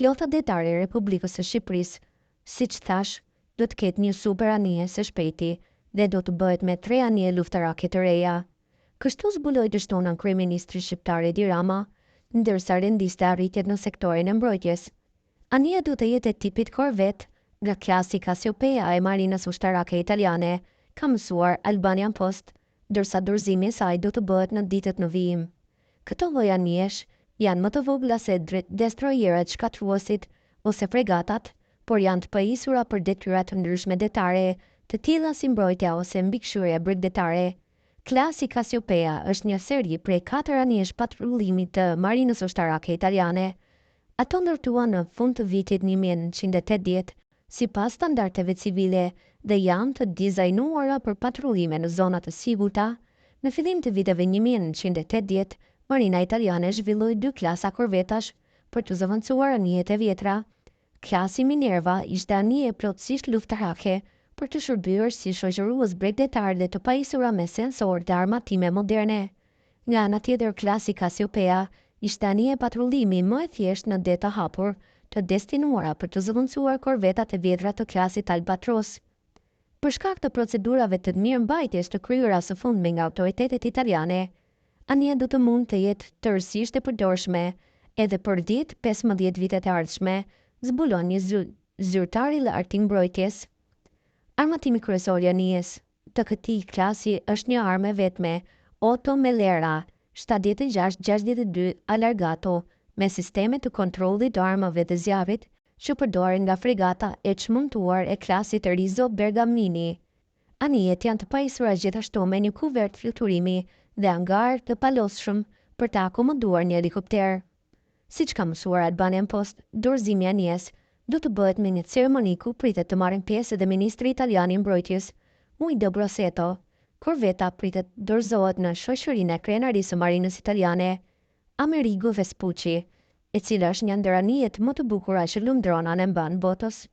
Flota detare e Republikës së Shqipërisë, siç thash, do të ketë një super anije së shpejti dhe do të bëhet me 3 anije luftarake të reja. Kështu zbuloi dështonën kryeministri shqiptar Edi Rama, ndërsa rendiste arritjet në sektorin e mbrojtjes. Anija do të jetë e tipit korvet nga klasi Cassiopeia e Marinës Ushtarake Italiane, ka mësuar Albanian Post, ndërsa dorëzimi i saj do të bëhet në ditët në vijim. Këto lloj anijesh janë më të vogla se destroyerët shkatruesit ose fregatat, por janë të pajisura për detyra të ndryshme detare, të tilla si mbrojtja ose mbikëqyrja brigdetare. Klasi Cassiopeia është një seri prej 4 anijesh patrullimi të Marinës Ushtarake Italiane. Ato ndërtuan në fund të vitit 1980 sipas standardeve civile dhe janë të dizajnuara për patrullime në zona të sigurta. Në fillim të viteve 1980, Marina Italiane zhvilloi 2 klasa korvetash për të zëvendësuar anijet e vjetra. Klasi Minerva ishte anije plotësisht luftarake për të shërbyer si shoqërues bregdetar dhe të pajisura me sensor dhe armatime moderne. Nga ana tjetër, klasi Cassiopeia ishte anije patrullimi më e thjeshtë në det të hapur, të destinuara për të zëvendësuar korvetat e vjetra të klasit Albatros. Për shkak të procedurave të mirëmbajtjes të kryera së fundmi nga autoritetet italiane, anija do të mund të jetë tërësisht e përdorshme edhe për 10-15 vitet e ardhshme, zbulon një zyrtar i lartë i mbrojtjes. Armatimi kryesor i anijes të këtij klasi është një armë vetme, Otto Melera 7662 Allargato, me sisteme të kontrollit të armëve dhe zjarrit që përdoren nga fregata e çmëntuar e klasit Rizzo Bergamini. Anijet janë të pajisura gjithashtu me një kuvert fluturimi dhe angar të palosshëm për të akomoduar një helikopter. Siç ka mësuar Albanian Post, dorëzimi i anijes do të bëhet me një ceremoni ku pritet të marrin pjesë edhe ministri italian i mbrojtjes, Guido Brosetto. Korveta pritet dorëzohet në shoqërinë e krenarisë së Marinës Italiane, Amerigo Vespucci, e cila është një ndër anijet më të bukura që lundrona në mban botës.